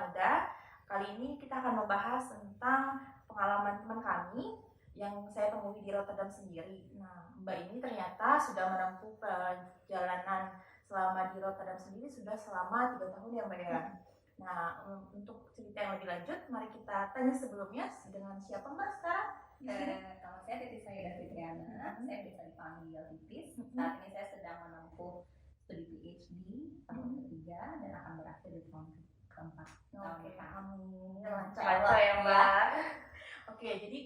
Muda. Kali ini kita akan membahas tentang pengalaman teman kami yang saya temui di Rotterdam sendiri. Nah, Mbak ini ternyata sudah menempuh perjalanan selama di Rotterdam sendiri sudah selama 3 tahun ya Mbak ya. Nah, untuk cerita yang lebih lanjut, mari kita tanya sebelumnya dengan siapa Mbak sekarang? Kalau saya Titi Saida Fitriana, saya bisa dipanggil Titis. Saat ini saya sedang menempuh studi PhD tahun ketiga dan akan berakhir di tahun keempat. Oke, amin. Lancar ya Mbak. Oke, jadi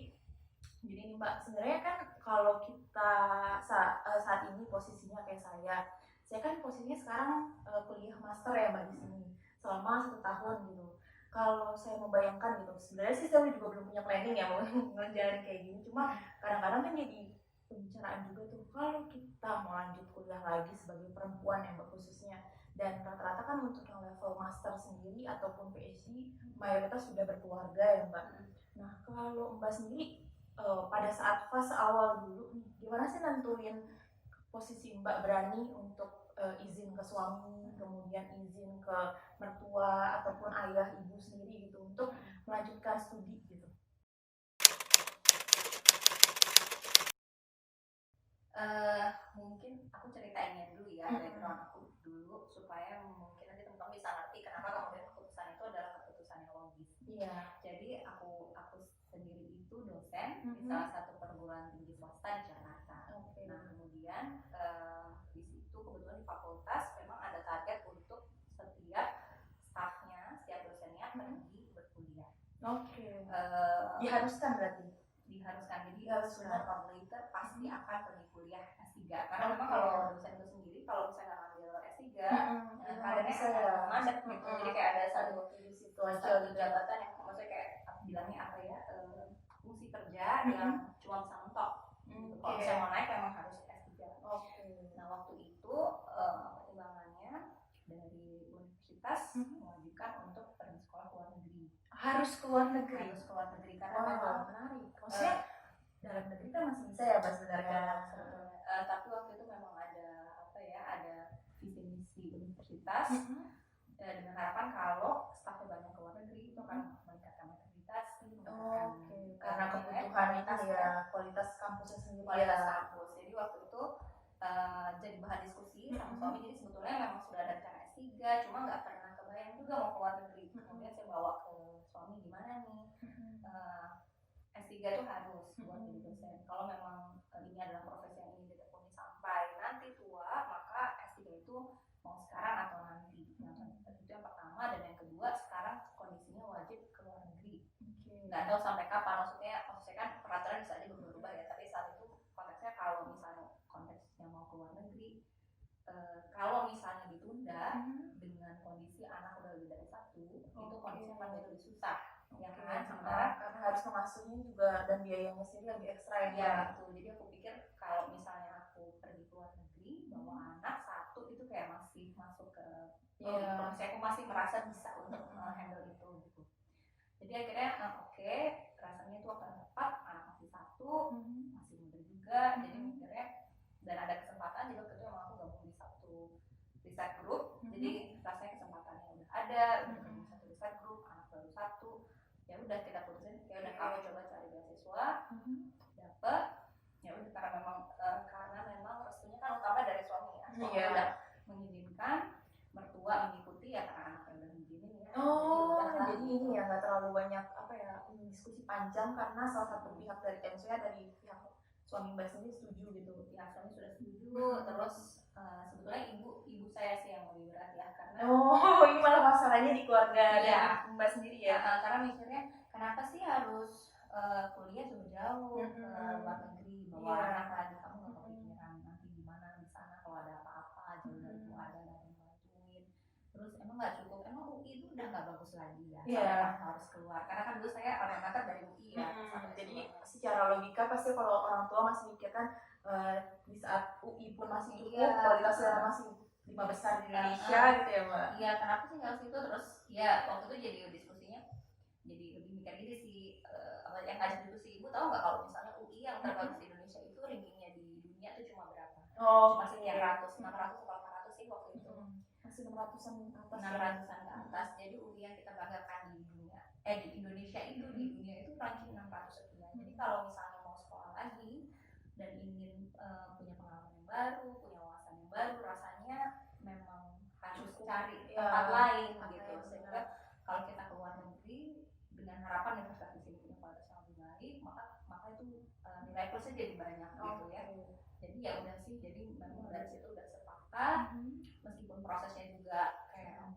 nih Mbak, sebenarnya kan kalau kita saat ini posisinya kayak saya kan posisinya sekarang kuliah master ya Mbak di sini selama 1 tahun gitu. Kalau saya membayangkan gitu, sebenarnya sih saya juga belum punya planning ya mau ngejalanin kayak gini. Cuma kadang-kadang kan jadi pembicaraan juga tuh kalau kita mau lanjut kuliah lagi sebagai perempuan yang khususnya, dan rata-rata kan untuk yang level master sendiri ataupun PhD mayoritas sudah berkeluarga ya Mbak. Nah kalau Mbak sendiri pada saat fase awal dulu nih, gimana sih nentuin posisi Mbak berani untuk izin ke suami, kemudian izin ke mertua ataupun ayah ibu sendiri gitu untuk melanjutkan studi gitu? Mungkin aku ceritainnya dulu ya, background aku dulu supaya mungkin nanti teman-teman bisa ngerti kenapa kemudian keputusan itu adalah keputusan yang logis. Iya. Jadi aku sendiri itu dosen di salah satu perguruan tinggi swasta di Jakarta. Nah kemudian di situ kebetulan di fakultas memang ada target untuk setiap staffnya, setiap dosennya pergi berkuliah. Diharuskan berarti? Diharuskan, jadi sooner or later pasti akan pergi kuliah S3 karena memang kalau dosen itu sendiri kalau misalnya ngambil S3 kadernya sangat mandek gitu, jadi kayak ada satu jabatan yang maksudnya kayak bilangnya apa ya, fungsi kerja yang cuma bisa mentok. Kalau misalnya mau naik memang harus S3. Nah waktu itu pertimbangannya dari universitas mewajibkan untuk pergi sekolah ke luar negeri. Harus ke luar negeri? Harus ke luar negeri karena memang menarik. Maksudnya dalam negeri kan masih bisa ya Mbak sebenarnya. Tapi waktu itu memang ada apa ya, ada visi misi universitas dengan harapan kalau stafnya banyak ke luar negeri itu akan meningkatkan akreditasi, karena kebutuhan itu ya, kualitas kampusnya sendiri. Kualitas kampus. Jadi waktu itu jadi bahan diskusi sama suami. Jadi sebetulnya memang sudah ada rencana S3, cuma nggak pernah kebayang juga mau ke luar negeri. Kemudian saya bawa ke suami, gimana nih, S3 itu harus buat jadi dosen. Kalau memang ini adalah profesi yang ingin ditekuni sampai nanti tua, maka S3 itu mau sekarang atau nanti. Itu yang pertama. Dan yang kedua, sekarang kondisinya wajib ke luar negeri. Nggak tahu sampai kapan, maksudnya kan peraturan bisa aja berubah ya, tapi saat itu konteksnya kalau misalnya konteksnya mau ke luar negeri, kalau misalnya ditunda dengan kondisi anak udah lebih dari 1, itu kondisinya akan jadi lebih susah. Ya kan, sementara karena harus mengasuhnya juga dan biayanya sendiri lebih ekstra ya. Gitu. Jadi aku pikir kalau misalnya aku pergi ke luar negeri bawa anak 1 itu kayak masih masuk ke aku masih merasa bisa untuk handle itu gitu. Jadi akhirnya oke, rasanya itu akan tepat, anak masih 1, masih muda juga. Jadi akhirnya dan ada kesempatan juga waktu itu emang aku gabung di satu riset group. Jadi rasanya kesempatannya udah ada, udah gabung satu riset group, anak baru 1. Ya udah kita putusin, ya udah kamu coba cari beasiswa, dapet. Ya udah karena memang restunya kan utama dari suami ya. Suami udah mengizinkan, mertua mengikuti ya karena anaknya udah ngizinin ya. Jadi ini ya nggak terlalu banyak apa ya diskusi panjang karena salah satu pihak dari dari pihak suami Mbak sendiri setuju gitu. Ya suami sudah setuju. Terus sebetulnya ibu saya sih yang lebih berat ya karena ini malah masalahnya di keluarga ya, Mbak sendiri ya. Karena mikirnya kenapa sih harus kuliah jauh-jauh ke luar negeri, bawa anak lagi, kamu nggak kepikiran nanti gimana di sana kalau ada apa-apa jauh dari keluarga dan bantuin. Terus emang nggak cukup, emang UI itu udah nggak bagus lagi ya, harus keluar. Karena kan dulu saya orientator dari UI ya. Jadi secara logika pasti kalau orang tua masih mikirkan di saat UI pun masih cukup, kualitasnya masih 5 besar di Indonesia gitu ya Mbak. Iya, kenapa sih nggak harus itu? Terus ya waktu itu jadi diskusinya jadi lebih mikir gini sih, yang ngajak diskusi ibu tahu nggak kalau misalnya UI yang terbagus di Indonesia itu rankingnya di dunia itu cuma berapa? Cuma sekian ratus, 600 atau 800 sih waktu itu. masih 600-an atas. 600-an ke atas. Jadi UI yang kita banggakan di dunia, di Indonesia itu di dunia itu ranking 600 sekian. Jadi kalau misalnya mau sekolah lagi dan ingin punya pengalaman yang baru, punya wawasan yang baru, rasanya memang harus cari tempat lain gitu. Sehingga kalau kita ke luar negeri dengan harapan universitas di sini punya kualitas yang lebih baik, maka itu nilai plusnya jadi banyak gitu ya. Jadi ya udah sih, jadi memang dari situ udah sepakat, meskipun prosesnya juga kayak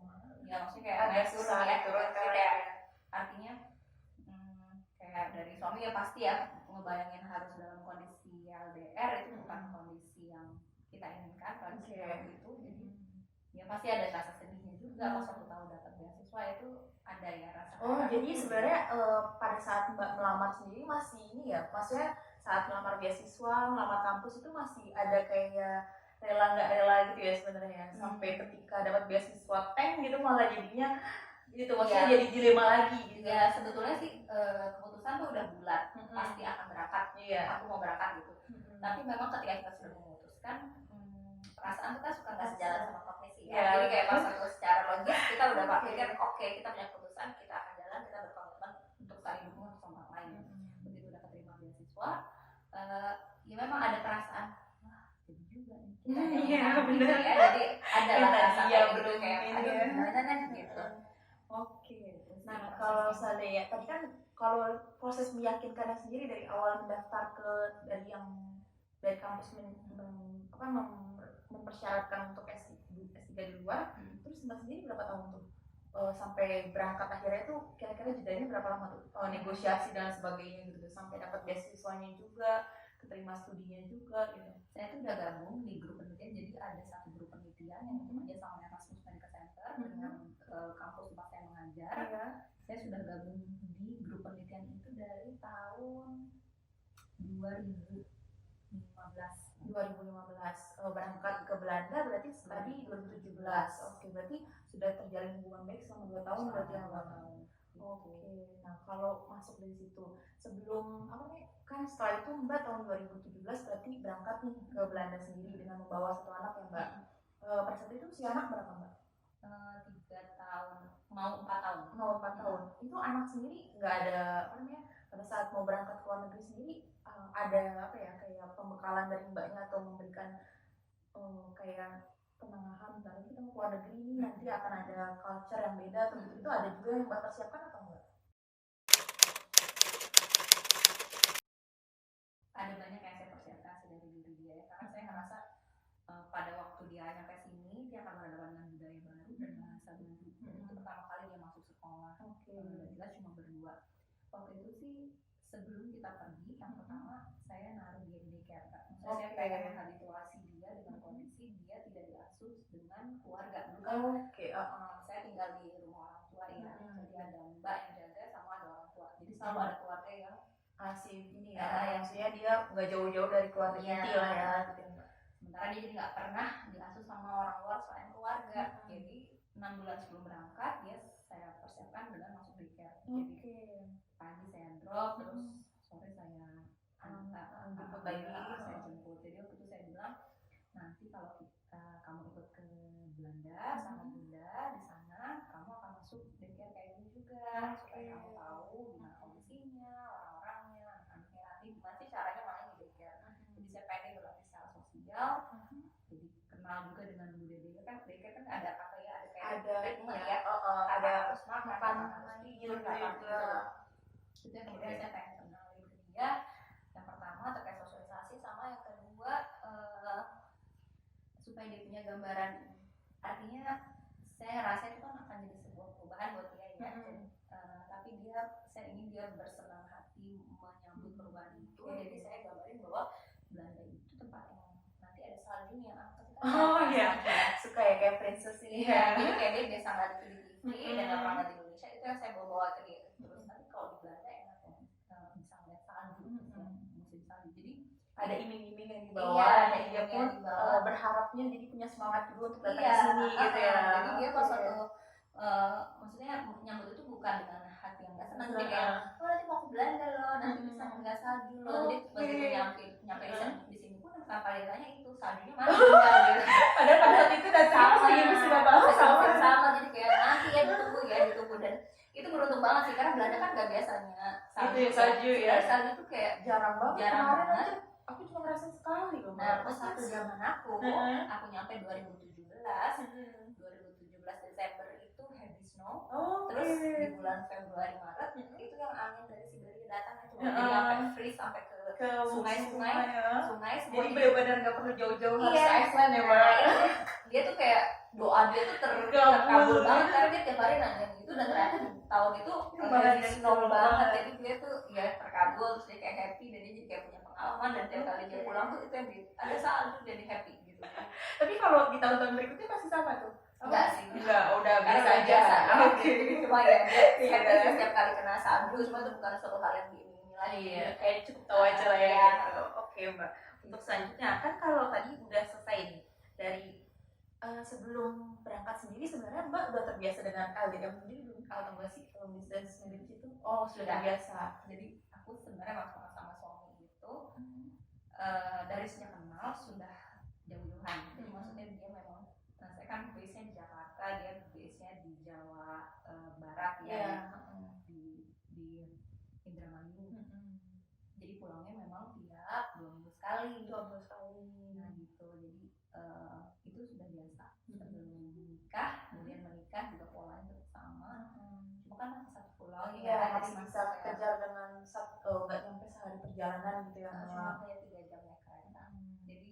ya maksudnya kayak agak susah ya turun kayak artinya kayak dari suami ya pasti ya ngebayangin harus dalam kondisi LDR itu bukan kondisi yang kita inginkan kondisi itu. Jadi ya pasti ada rasa sedihnya juga pas waktu tahu dapat beasiswa itu ada ya rasa. Jadi sebenarnya pada saat Mbak melamar sendiri masih ini ya, maksudnya saat melamar beasiswa, melamar kampus itu masih ada kayak rela nggak rela gitu ya sebenarnya. Sampai ketika dapat beasiswa tank gitu malah jadinya gitu, maksudnya jadi dilema lagi gitu. Ya sebetulnya sih keputusan tuh udah bulat, pasti akan berangkat. Aku mau berangkat gitu. Tapi memang ketika kita sudah memutuskan, perasaan kita suka nggak sejalan sama kognisi ya. Jadi kayak pas itu secara logis kita udah pikir oke, kita punya keputusan, kita akan jalan, kita berkomitmen untuk saling dukung sama orang lain. Begitu udah keterima beasiswa, ya memang ada perasaan jadi juga nih. Iya benar ya. Jadi ada lah rasa kayak gitu kayak aduh gimana gitu. Oke. Nah kalau seandainya tadi kan kalau proses meyakinkannya sendiri dari awal mendaftar ke dari kampus mempersyaratkan untuk S3 di luar, terus Mbak sendiri berapa tahun tuh sampai berangkat akhirnya itu kira-kira jedanya berapa lama tuh negosiasi dan sebagainya gitu sampai dapat beasiswanya juga, keterima studinya juga gitu. Saya tuh udah gabung di grup penelitian, jadi ada satu grup penelitian yang kerja sama Erasmus Medical Center dengan kampus tempat saya mengajar. Saya sudah gabung di grup penelitian itu dari tahun 2015. Berangkat ke Belanda berarti tadi 2017. Oke, berarti sudah terjalin hubungan baik selama 2 tahun berarti ya Mbak. Oke. Nah, kalau masuk dari situ sebelum kan setelah itu Mbak tahun 2017 berarti berangkat nih ke Belanda sendiri dengan membawa 1 anak ya Mbak. Pada saat itu si anak berapa Mbak? 3 tahun, mau 4 tahun. Mau 4 tahun. Itu anak sendiri nggak ada pada saat mau berangkat ke luar negeri sendiri ada kayak pembekalan dari Mbaknya atau memberikan kayak penengahan misalnya kita mau ke luar negeri ini nanti akan ada culture yang beda atau itu ada juga yang Mbak persiapkan atau enggak? Ada banyak yang saya persiapkan dari diri dia ya, karena saya ngerasa pada waktu dia nyampe sini dia akan berhadapan dengan budaya baru dan bahasa baru. Itu pertama kali dia masuk sekolah. Jelas cuma berdua. Waktu itu sih sebelum kita pergi, yang pertama saya naruh dia di daycare. Saya pengen menghabituasi dia dengan kondisi dia tidak diasuh dengan keluarga. Dulu saya tinggal di rumah orang tua ya, jadi ada mbak yang jaga sama ada orang tua. Jadi selalu ada keluarga yang asih ini ya, maksudnya dia nggak jauh-jauh dari keluarga inti lah ya. Sementara dia jadi nggak pernah diasuh sama orang luar selain keluarga. Jadi 6 bulan sebelum berangkat dia saya persiapkan dengan masuk daycare. Jadi pagi saya drop, terus sore saya jemput bayi, saya jemput. Jadi waktu itu saya bilang nanti kalau kamu ikut ke Belanda sama bunda di sana, kamu akan masuk daycare kayak ini juga supaya kamu tahu gimana kondisinya, orang-orangnya, anak-anaknya nanti gimana sih caranya main di daycare. Jadi saya pengen berlatih secara sosial, jadi kenal juga dengan bu dede kan. Daycare kan ada apa ya, ada kayak ritme ya, ada harus makan tidur juga. Itu yang kemudian saya pengen kenalin ke dia. Yang pertama terkait sosialisasi, sama yang kedua supaya dia punya gambaran. Artinya saya rasa itu kan akan jadi sebuah perubahan buat dia ya. Tapi saya ingin dia bersenang hati menyambut perubahan itu. Jadi saya gambarin bahwa Belanda itu tempat yang nanti ada saljunya. Suka ya kayak princess ini ya. Jadi kayak dia biasa ngeliat itu di TV dan gak pernah ngeliat di Indonesia, itu yang saya bawa ke dia. Terus nanti kalau di Belanda enak ya, bisa ngeliat salju, musim salju. Jadi ada iming-iming yang dibawa, dia pun berharapnya jadi punya semangat juga untuk datang ke sini gitu ya. Jadi dia pas waktu maksudnya nyambut itu bukan dengan hati yang gak senang, jadi kayak nanti mau ke Belanda loh, nanti bisa ngeliat salju loh. Jadi begitu nyampe di sini pun tanpa ditanya itu saljunya mana gitu. Padahal pada saat itu datang lagi musim apa? salju tuh kayak jarang banget. Jarang Kemarin banget. aja aku cuma ngerasain sekali loh. Nah, terus satu zaman aku nyampe 2017 Desember itu heavy snow. Terus di bulan Februari Maret itu yang angin dari Siberia datang itu jadi sampai freeze sampai ke sungai Jadi benar-benar nggak perlu jauh-jauh harus ke Iceland ya, Mbak. Dia tuh kayak doa dia tuh terkabul banget karena dia tiap hari nanya gitu, dan ternyata di tahun itu heavy snow banget, jadi dia tuh ya terkabul, terus dia kayak happy, dan dia jadi kayak punya pengalaman, dan tiap kali dia pulang tuh itu yang ada salju jadi happy gitu. Tapi kalau di tahun-tahun berikutnya masih sama tuh? Enggak sih, enggak, udah karena biasa aja. Oke. Cuma ya dia happy setiap kali kena salju, cuma itu bukan suatu hal yang diingini lagi. Iya, kayak cukup tahu aja lah ya gitu. Oke, Mbak. Untuk selanjutnya kan kalau tadi udah selesai nih dari sebelum berangkat sendiri, sebenarnya Mbak udah terbiasa dengan LDM sendiri belum? Atau enggak sih long distance sendiri itu? Oh, sudah terbiasa. Jadi aku sebenarnya waktu sama suami itu dari sejak kenal sudah jauh-jauhan. Jadi maksudnya dia memang, saya kan base-nya di Jakarta, dia base-nya di Jawa Barat ya, di Indramayu. Jadi pulangnya memang tiap 2 minggu sekali. Nah gitu, jadi itu sudah biasa. Sebelum menikah, kemudian menikah juga polanya tetap sama. Cuma kan masih satu pulau ya, masih bisa kejar dengan nggak nyampe sehari perjalanan gitu ya. Cuma kayak 3 jam naik kereta. Jadi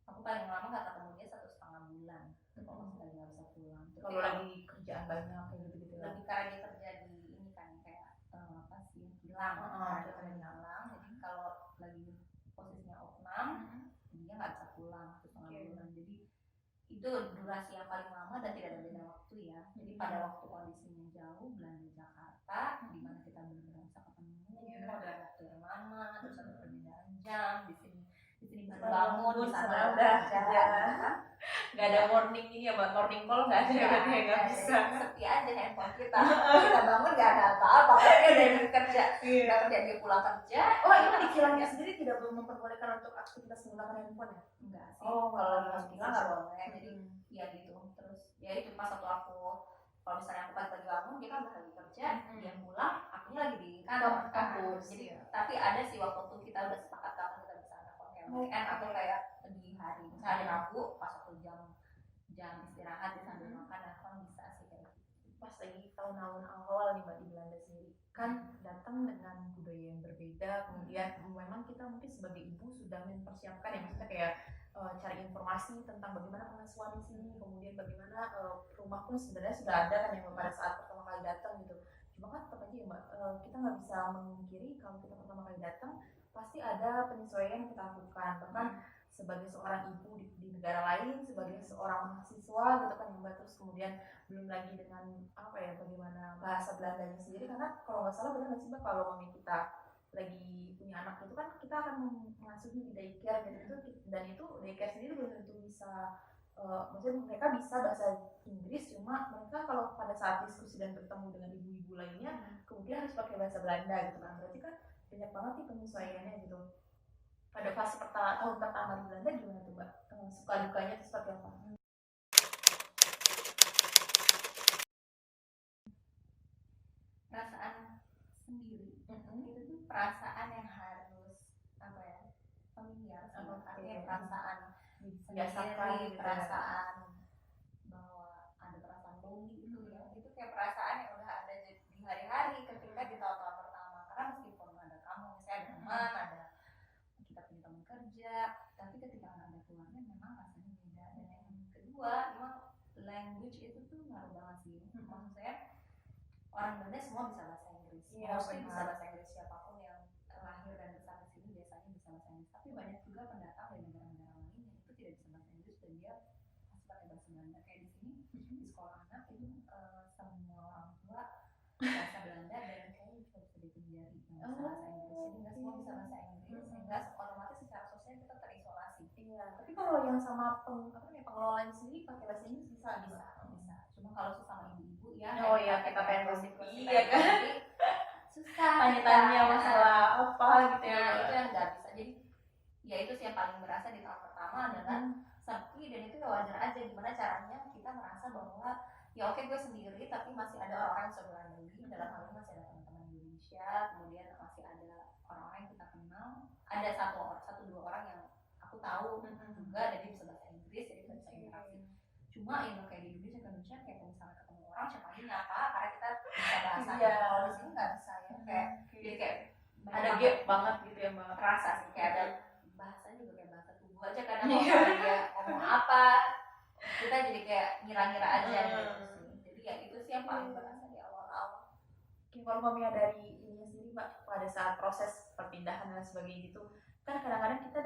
aku paling lama nggak ketemu dia 1,5 bulan. Kalau masih lagi nggak bisa pulang. Kalau lagi kerjaan banyak kayak gitu-gitu. Lebih karena dia kerja di ini kan kayak apa sih, hilang. Jadi kalau lagi posisinya opnam, dia nggak bisa pulang 1,5 bulan. Jadi itu durasi yang paling lama dan tidak ada beda waktu ya. Jadi pada waktu kondisinya jauh, Belanda Jakarta, di mana kita benar-benar bisa ketemu, ada waktu yang lama, terus ada perbedaan jam. Di sini baru bangun, di sana udah kerja. Nggak ada morning ini ya, Mbak, morning call nggak ada, berarti nggak bisa. Sepi aja handphone kita. Kita bangun nggak ada apa-apa, karena dia udah kerja. Udah kerja, dia pulang kerja. Oh, ini di kilangnya sendiri tidak belum memperbolehkan untuk aktivitas menggunakan handphone ya? Enggak sih. Oh, kalau masuk kilang nggak boleh. Jadi ya gitu. Terus ya itu pas waktu aku, kalau misalnya aku pagi-pagi bangun, dia kan udah lagi kerja, dia pulang, akunya lagi di kantor kampus. Jadi tapi ada sih waktu itu kita udah sepakat kapan kita bisa nelfon kayak weekend atau kayak di hari, misalnya hari Rabu pas waktu jam istirahat dia sambil makan, nelfon bisa sih kayak gitu. Pas lagi tahun-tahun awal nih Mbak di Belanda sendiri, kan datang dengan budaya yang berbeda, kemudian memang kita mungkin sebagai ibu sudah mempersiapkan ya, maksudnya kayak cari informasi tentang bagaimana pengasuhan di sini, kemudian bagaimana rumah pun sebenarnya sudah ada kan yang pada saat pertama kali datang gitu. Cuma kan tetap aja ya Mbak, kita nggak bisa memungkiri kalau kita pertama kali datang pasti ada penyesuaian yang kita lakukan, bahkan sebagai seorang ibu di negara lain, sebagai seorang mahasiswa gitu kan Mbak, terus kemudian belum lagi dengan apa ya, bagaimana bahasa Belandanya sendiri, karena kalau nggak salah benar nggak sih Mbak, kalau mami kita lagi punya anak itu kan kita akan mengasuhnya di daycare gitu, dan itu daycare sendiri belum tentu bisa maksudnya mereka bisa bahasa Inggris, cuma mereka kalau pada saat diskusi dan bertemu dengan ibu-ibu lainnya kemudian harus pakai bahasa Belanda gitu kan, berarti kan banyak banget nih penyesuaiannya gitu. Pada fase tahun pertama di Belanda gimana tuh Mbak? Suka dukanya itu seperti apa? Perasaan sendiri itu tuh perasaan yang harus apa ya, familiar, artinya perasaan sendiri, perasaan bahwa ada perasaan lonely itu ya, itu kayak perasaan yang udah ada di hari-hari ketika di tahun-tahun pertama, karena meskipun ada kamu, misalnya ada teman, ada kita punya teman kerja, tapi ketika nggak ada keluarga memang rasanya beda. Dan yang kedua, memang language itu tuh ngaruh banget sih. Maksud saya orang Belanda semua bisa bahasa Inggris, mostly bisa bahasa Inggris, siapapun yang lahir dan besar di sini biasanya bisa bahasa Inggris. Tapi banyak juga pendatang dari negara-negara lain yang itu tidak bisa bahasa Inggris dan dia masih pakai bahasa Belanda. Kayak di sini di sekolah anak itu semua orang tua bahasa Belanda, dan kayaknya juga bisa dihitung jari bahasa Inggris. Jadi nggak semua bisa bahasa Inggris, sehingga otomatis secara sosial kita terisolasi. Iya, tapi kalau yang sama pengelolanya sendiri pakai bahasa Inggris bisa. Cuma kalau sesama ibu-ibu ya, kita pengen gosip, iya kan, susah tanya-tanya masalah apa gitu ya. Nah, itu yang nggak bisa. Jadi ya itu sih yang paling berasa di tahun pertama adalah sepi, dan itu ya wajar aja. Gimana caranya kita merasa bahwa ya oke, gue sendiri tapi masih ada orang sebelah lagi, dalam hal ini masih ada teman-teman Indonesia, kemudian masih ada orang-orang yang kita kenal, ada satu dua orang yang aku tahu juga, dan dia bisa bahasa Inggris, jadi kita bisa interaksi. Cuma yang kayak di Indonesia kayak misalnya ketemu orang siapa aja nyapa karena kita bisa bahasa. Kalau di sini nggak bisa ya, kayak jadi kayak ada gap banget gitu ya mbak. Terasa sih kayak ada bahasanya juga kayak bahasa tubuh aja, kadang kalau dia ngomong apa kita jadi kayak ngira-ngira aja gitu sih. Jadi ya itu sih yang paling berasa di awal-awal. Kalau mami dari ini sendiri mbak, pada saat proses perpindahan dan sebagainya gitu, kan kadang-kadang kita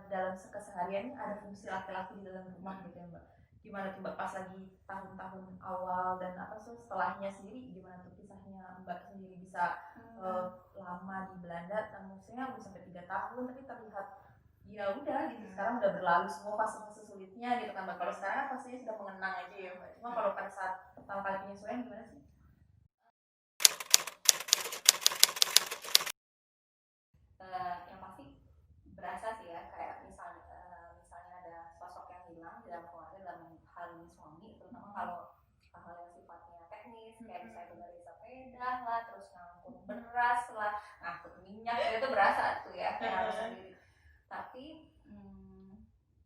dalam keseharian ada fungsi laki-laki di dalam rumah gitu ya mbak. Gimana tuh mbak pas lagi tahun-tahun awal dan apa sih setelahnya sendiri, gimana tuh kisahnya mbak sendiri bisa lama di Belanda, maksudnya udah sampai 3 tahun tapi terlihat ya udah gitu, sekarang udah berlalu semua fase-fase sulitnya gitu kan mbak. Kalau sekarang kan pastinya sudah mengenang aja ya mbak, cuma kalau pada saat pertama kali penyesuaian gimana sih? Yang pasti berasa sih ya, kayak misalnya ada sosok yang hilang dalam keluarga, dalam hal ini suami, terutama kalau hal yang sifatnya teknis kayak misalnya dari sepeda lah, terus ngangkut beras lah, ngangkut minyak, itu berasa tuh ya kayak harus sendiri. Tapi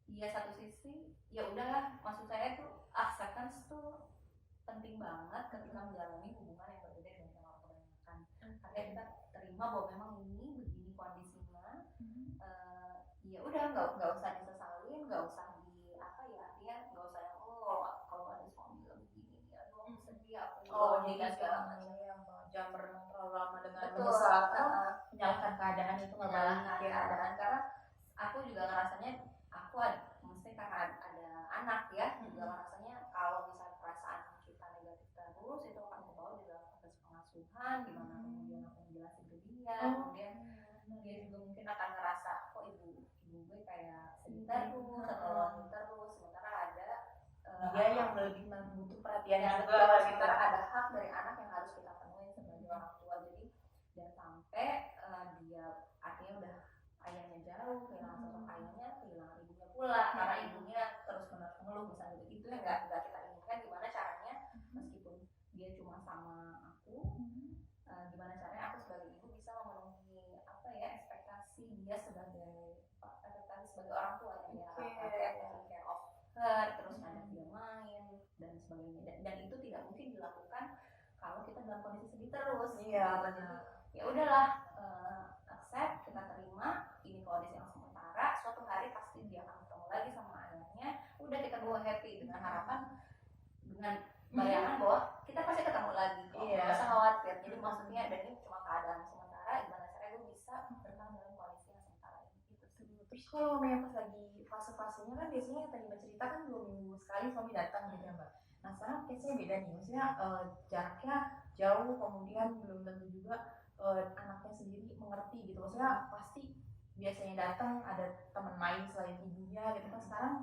ya satu sisi ya udahlah, maksud saya tuh acceptance tuh penting banget ketika menjalani hubungan yang berbeda dengan orang kebanyakan, karena kita terima bahwa memang ini begini kondisinya. Ya udah, nggak usah disesalin, nggak usah di apa ya, artinya nggak usah yang kalau ada suami begini ya aduh aku sedih, aku jadi segala macam. Jangan berenang terlalu lama dengan menyesal atau menyalahkan keadaan, itu nggak baik keadaan, karena aku juga ngerasanya aku mesti karena ada anak ya, juga ngerasanya kalau misalnya perasaan kita negatif terus itu akan kebawa di dalam proses pengasuhan, gimana kemudian aku menjelasin ke dia, kemudian dia juga mungkin akan ngerasa kok ibu gue kayak sedih terus atau terus, sementara ada dia yang lebih butuh perhatian ya, juga, sementara ada hak dari anak yang harus kita penuhi sebagai orang tua. Jadi jangan sampai dia artinya udah ayahnya jauh, kehilangan sosok ayahnya, kehilangan ibunya pula karena ibunya terus menerus mengeluh misalnya, itu yang nggak kita inginkan. Gimana caranya meskipun dia cuma sama aku, gimana caranya aku sebagai ibu bisa memenuhi apa ya ekspektasi dia sebagai orang tua yang dia harapkan, kayak taking care of her, terus ngajak dia main dan sebagainya, dan itu tidak mungkin dilakukan kalau kita dalam kondisi sedih terus. Iya benar. Ya udahlah, accept, kita terima ini kondisi yang sementara, suatu hari pasti dia akan ketemu lagi sama ayahnya, udah kita bawa happy dengan harapan, dengan bayangan bahwa kita pasti ketemu lagi kok, nggak usah khawatir. Jadi maksudnya dan ini cuma keadaan sementara, gimana caranya gue bisa bertahan dalam kondisi yang sementara ini gitu sih. Terus kalau yang pas lagi fase-fasenya kan biasanya yang tadi mbak cerita kan 2 minggu sekali suami datang gitu ya mbak. Nah sekarang case-nya beda nih, maksudnya jaraknya jauh, kemudian belum tentu juga anaknya sendiri mengerti gitu, maksudnya pasti biasanya datang ada teman main selain ibunya gitu kan, sekarang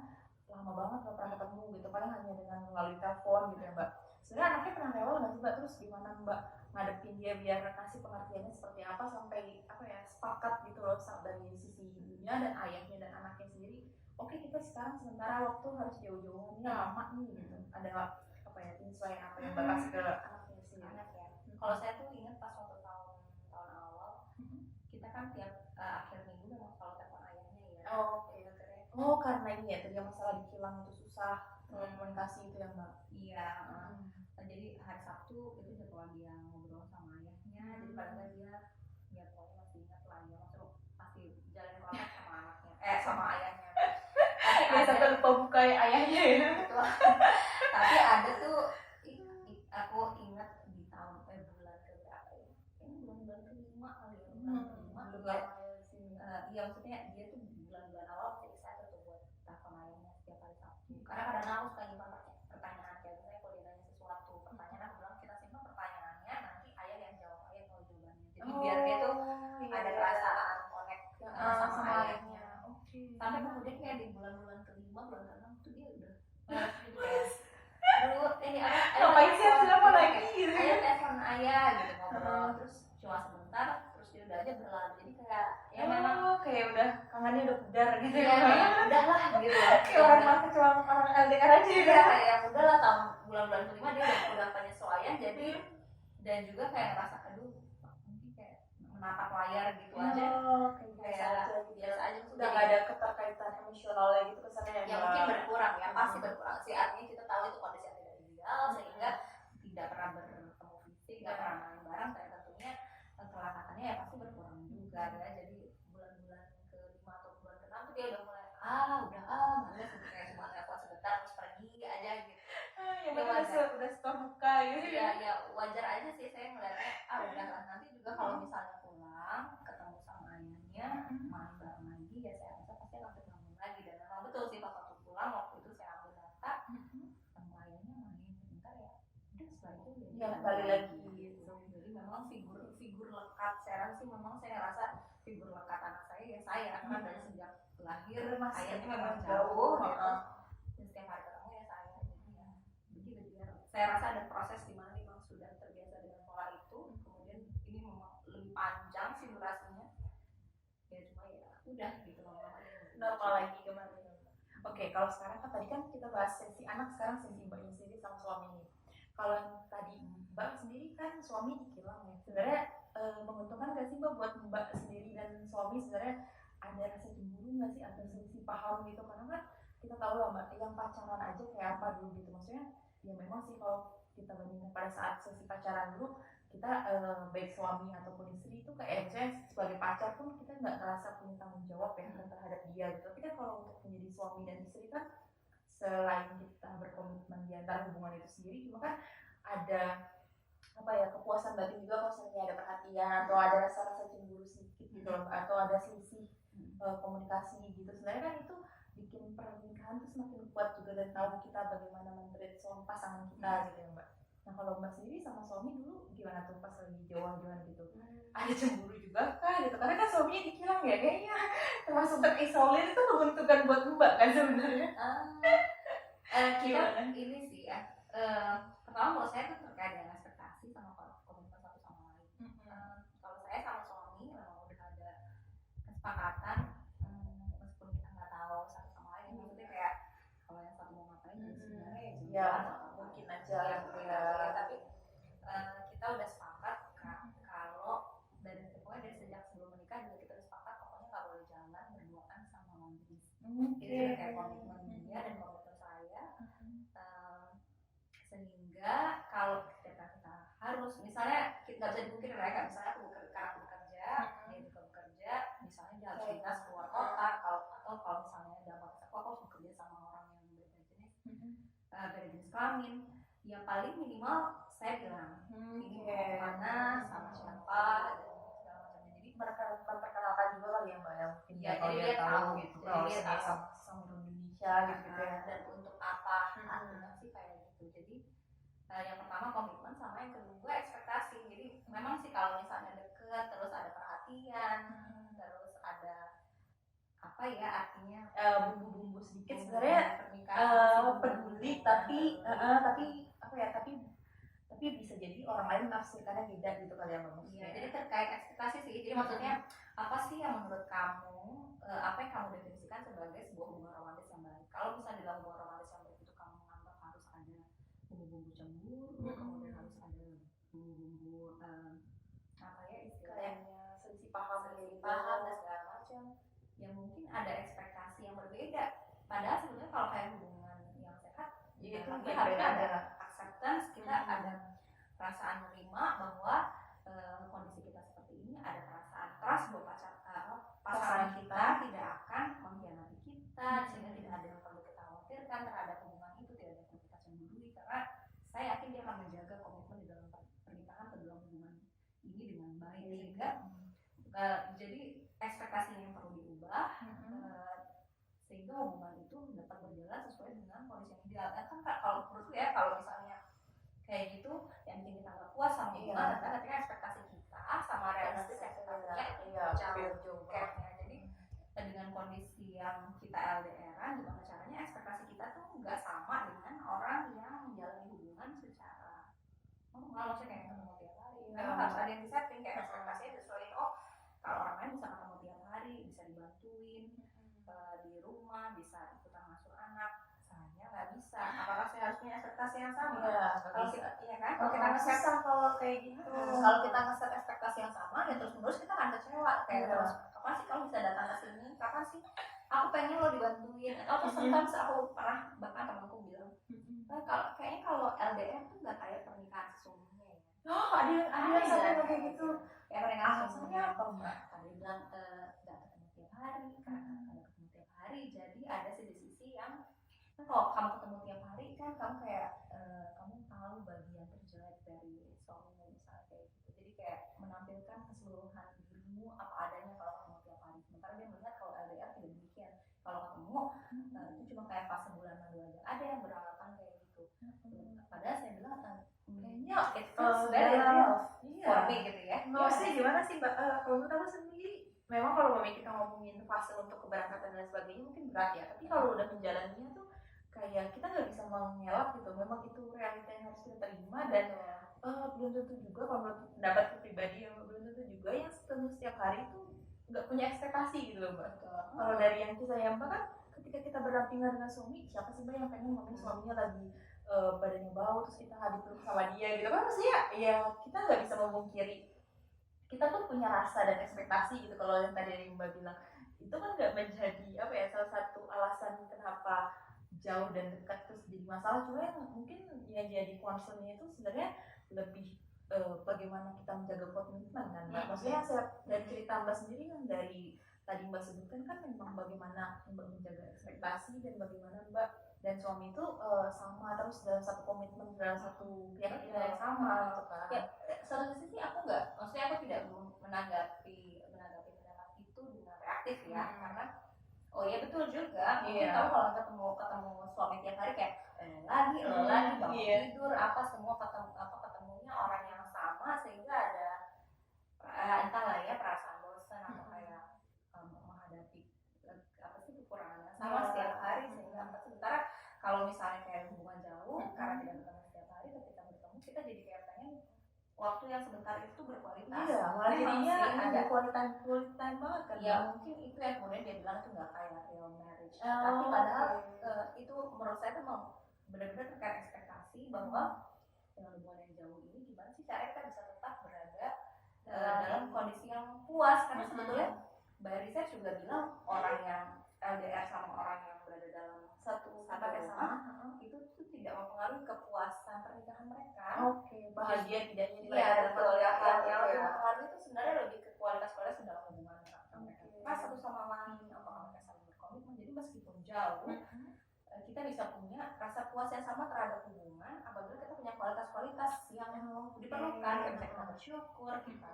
lama banget nggak pernah ketemu gitu, paling hanya dengan melalui telepon gitu ya mbak. Sebenarnya anaknya pernah rewel nggak sih mbak, terus gimana mbak ngadepin dia biar kasih pengertiannya seperti apa sampai apa ya sepakat gitu loh dari sisi ibunya dan ayahnya dan anaknya sendiri, oke kita sekarang sementara waktu harus jauh-jauh, ini lama nih gitu, ada apa ya penyesuaian apa yang mbak kasih ke anaknya sendiri? Anak ya, kalau saya tuh ingat pas waktu tahun awal kita kan tiap akhir minggu memang kalau telepon ayahnya ya. Oh karena ini ya tadi masalah di kilang itu susah komunikasi itu ya mbak. Iya. Jadi hari Sabtu itu jadwal dia ngobrol sama ayahnya, jadi padahal dia ya pokoknya masih ingat lah ya, maksudnya pasti jalan kontak sama anaknya, sama ayahnya. Tapi sampai lupa buka ayahnya ya. Betul. Tapi ada tuh aku ingat di tahun bulan keberapa ya? Ini bulan kelima kali ya. Belum lama sih. Iya maksudnya dia tuh bulan-bulan awal jadi saya tuh buat telepon ayahnya setiap hari Sabtu. Karena kadang aku suka nyimpan pertanyaan kayak misalnya kalau dia nanya sesuatu pertanyaan, aku bilang kita simpan pertanyaannya, nanti ayah yang jawab, ayah tahu jawabannya. Jadi biar dia tuh ada perasaan connect sama ayahnya. Sampai kemudian kayak di bulan-bulan kelima, bulan keenam tuh dia udah aduh ini ngapain sih telepon lagi gitu, ayah telepon ayah gitu ngobrol, terus cuma sebentar terus dia udah aja berlalu, jadi kayak ya memang kayak udah kangennya udah pudar gitu ya, kayak udahlah gitu kayak orang masih cuma orang LDR aja ya, kayak udahlah tahun bulan-bulan kelima dia udah penyesuaian, jadi dan juga kayak ngerasa aduh mungkin kayak menatap layar gitu aja. Biasa aja udah nggak ada keterkaitan emosionalnya gitu kesannya ya mungkin berkurang ya, pasti berkurang sih, artinya kita tahu itu kondisi yang tidak ideal sehingga tidak pernah bertemu fisik, nggak pernah main bareng, dan tentunya kelakatannya ya pasti berkurang juga ya. Jadi bulan-bulan ke-5 atau bulan ke-6 tuh dia udah mulai males kayak cuma telepon sebentar terus pergi aja gitu. Yang benar udah stop buka gitu ya wajar aja sih saya ngeliatnya. Udah nanti juga kalau misalnya pulang ketemu sama ayahnya main bareng lagi ya, saya rasa pasti akan ketemu lagi. Dan memang betul sih pas waktu pulang waktu itu saya ambil data ketemu ayahnya main sebentar ya udah, setelah itu ya balik lagi gitu. Jadi memang figur lekat, saya rasa sih memang saya rasa figur lekat anak saya ya saya, karena dari sejak lahir ayahnya memang jauh gitu. Dan setiap hari ketemu ya saya, jadi ya begitu dia. Saya rasa ada proses di mana memang sudah terbiasa dengan pola itu, kemudian ini memang lebih panjang sih durasinya ya, cuma ya udah gitu normal lagi kemarin. Oke, kalau sekarang kan tadi kan kita bahas sesi anak, sekarang sesi mbaknya sendiri sama suami ini. Kalau yang tadi mbak sendiri kan suami dikilang ya, sebenarnya menguntungkan nggak sih mbak buat mbak sendiri dan suami? Sebenarnya ada rasa cemburu nggak sih, ada selisih paham gitu? Karena kan kita tahu lah mbak, yang pacaran aja kayak apa dulu gitu, maksudnya ya memang sih kalau kita bandingkan pada saat sesi pacaran dulu, kita baik suami ataupun istri itu kayak misalnya sebagai pacar pun kita nggak ngerasa punya tanggung jawab ya terhadap dia gitu. Tapi kan kalau untuk menjadi suami dan istri kan selain kita berkomitmen di antara hubungan itu sendiri, cuma kan ada apa ya, kepuasan batin juga kalau misalnya ada perhatian atau ada rasa-rasa cemburu sedikit gitu loh, atau ada selisih komunikasi gitu. Sebenarnya kan itu bikin pernikahan tuh semakin kuat juga dan tahu kita bagaimana men-treat suami pasangan kita gitu ya mbak. Nah kalau mbak sendiri sama suami dulu gimana tuh pas lagi jauh-jauhan gitu? Ada cemburu juga kah gitu? Karena kan suaminya dikilang ya, kayaknya termasuk terisolir itu menguntungkan buat mbak kan sebenarnya. Kita ini sih ya, pertama menurut saya itu terkait dengan ekspektasi sama komitmen satu sama lain. Kalau saya sama suami memang udah ada kesepakatan, meskipun kita nggak tahu satu sama lain, maksudnya kayak kalau yang satu mau ngapain sebenarnya ya mungkin aja ya, tapi kita udah sepakat kalau dari sejak sebelum menikah juga kita udah sepakat pokoknya nggak boleh jalan berduaan sama lawan jenis. Jadi udah kayak komitmen dia dan komitmen saya, sehingga kalau kita harus misalnya kita nggak bisa dipungkiri lah ya, misalnya aku bekerja dia juga bekerja, misalnya dia harus dinas keluar kota, atau kalau misalnya dalam konteks aku harus bekerja sama orang yang beda jenis, beda jenis kelamin, ya paling minimal saya bilang ini mau kemana sama siapa dan segala macamnya. Jadi memperkenalkan juga kali ya mbak, yang mungkin ya jadi dia tahu gitu, jadi dia tahu sama Indonesia gitu ya, dan untuk apa artinya sih kayak gitu. Jadi yang pertama komitmen, sama yang kedua ekspektasi. Jadi memang sih kalau misalnya deket terus ada perhatian, terus ada apa ya artinya bumbu-bumbu sedikit sebenarnya peduli, tapi apa ya, tapi bisa jadi orang lain menafsirkannya beda gitu kali ya mbak. Iya, jadi terkait ekspektasi sih. Jadi maksudnya apa sih yang menurut kamu, apa yang kamu definisikan sebagai sebuah hubungan romantis yang baik? Kalau misalnya dalam hubungan romantis yang baik itu kamu menganggap harus ada bumbu-bumbu cemburu, kemudian harus ada bumbu-bumbu apa ya istilahnya selisih paham dan segala macam, ya mungkin ada ekspektasi yang berbeda. Padahal sebenarnya kalau kayak hubungan yang sehat ya itu harusnya ada acceptance, kita ada perasaan menerima bahwa kondisi kita seperti ini, ada perasaan trust buat pasangan kita tidak akan mengkhianati kita, sehingga tidak ada yang perlu kita khawatirkan terhadap hubungan itu, tidak ada yang perlu kita cemburui, karena saya yakin dia akan menjaga komitmen di dalam pernikahan atau dalam hubungan ini dengan baik, sehingga jadi ekspektasinya yang perlu diubah, sehingga hubungan itu dapat berjalan sesuai dengan kondisi yang ideal. Kan kalau menurutku ya, kalau misalnya kayak gitu yang bikin kita nggak puas sama hubungan, dan ketika ekspektasi kita sama realistis yang kita punya itu jauh gapnya. Jadi dengan kondisi yang kita LDR-an, gimana caranya ekspektasi kita tuh nggak sama dengan orang yang menjalani hubungan secara normal, maksudnya kayak ketemu tiap hari. Memang harus ada yang disetting, kayak ekspektasinya disesuaiin. Oh, kalau orang lain bisa ketemu tiap hari, bisa dibantuin di rumah, bisa ikutan ngasuh anak, saya nggak bisa. Apakah saya harus punya ekspektasi yang sama? Ya, kalau kita, iya kan? Kalau kita ngeset kalau kayak gitu, kalau kita ngeset ekspektasi yang sama, pasangan ya terus menerus kita akan kecewa kayak terus kapan sih kamu bisa datang ke sini, kapan sih aku pengen lo dibantuin, atau sometimes aku pernah bahkan temanku bilang kalau kayaknya kalau LDR tuh nggak kayak pernikahan sesungguhnya ya. ada yang sampai kayak gitu. Kayak pernikahan sesungguhnya apa mbak? Ada yang bilang nggak ketemu tiap hari, karena kalau ketemu tiap hari jadi ada sisi yang kan kalau kamu ketemu tiap hari kan kamu kayak kamu tahu bagian terjelek dari suamimu misalnya kayak gitu, jadi kayak menampilkan keseluruhan dirimu apa adanya kalau kamu tiap hari. Sementara dia melihat kalau LDR tidak demikian, kalau ketemu itu cuma kayak fase bulan lalu aja. Ada yang beranggapan kayak gitu. Padahal saya bilang Kayaknya it feels very real for me gitu ya. Maksudnya gimana sih mbak? Kalau menurut aku sendiri, memang kalau kita ngomongin fase untuk keberangkatan dan sebagainya mungkin berat ya. Tapi kalau udah menjalaninya tuh kayak kita nggak bisa mengelak gitu. Memang itu realita yang harus kita terima dan belum tentu juga kalau menurut pendapatku pribadi yang belum tentu juga yang ketemu setiap hari itu nggak punya ekspektasi gitu loh mbak. Kalau dari yang saya mbak kan ketika kita berdampingan dengan suami, siapa sih mbak yang pengen ngomongin suaminya lagi badannya bau terus kita habis peluk sama dia gitu kan, maksudnya ya kita nggak bisa memungkiri kita tuh punya rasa dan ekspektasi gitu. Kalau yang tadi mbak bilang itu kan nggak menjadi apa ya salah satu alasan kenapa jauh dan dekat terus jadi masalah. Cuma yang mungkin yang jadi concernnya itu sebenarnya lebih bagaimana kita menjaga komitmen kan mbak. Maksudnya saya dari cerita mbak sendiri kan dari tadi mbak sebutkan kan memang bagaimana mbak menjaga ekspektasi dan bagaimana mbak dan suami itu sama terus dalam satu komitmen, dalam satu keyakinan yang sama gitu kan. Ya, satu sisi aku nggak, maksudnya aku tidak menanggapi pendapat itu dengan reaktif ya, karena oh iya betul juga. Mungkin kamu kalau ketemu suami tiap hari kayak lagi bangun tidur apa semua ketemunya orang yang sama sehingga ada entahlah ya perasaan bosan atau kayak menghadapi apa sih kekurangan sama setiap hari. Sehingga sementara kalau misalnya kayak hubungan jauh karena tidak ketemu setiap hari, ketika bertemu kita jadi kayak pengen waktu yang sebentar itu berkualitas. Iya, malah jadinya ada quality time banget kan. Ya mungkin itu yang kemudian dia bilang itu nggak kayak real marriage. Tapi padahal itu menurut saya tuh benar-benar terkait ekspektasi bahwa dengan hubungan yang jauh ini gimana sih cara kita bisa tetap berada dalam kondisi yang puas. Karena sebetulnya Mbak Risa juga bilang orang yang LDR sama orang yang berada dalam satu tempat yang sama itu tuh tidak mempengaruhi kepuasan pernikahan mereka. Bahagia tidaknya di Iya betul. Yang lebih mempengaruhi itu sebenarnya lebih ke kualitas dalam hubungan mereka satu sama lain, apakah mereka saling berkomitmen. Jadi meskipun jauh kita bisa punya rasa puas yang sama terhadap hubungan apabila kita punya kualitas yang diperlukan. Kita bersyukur, kita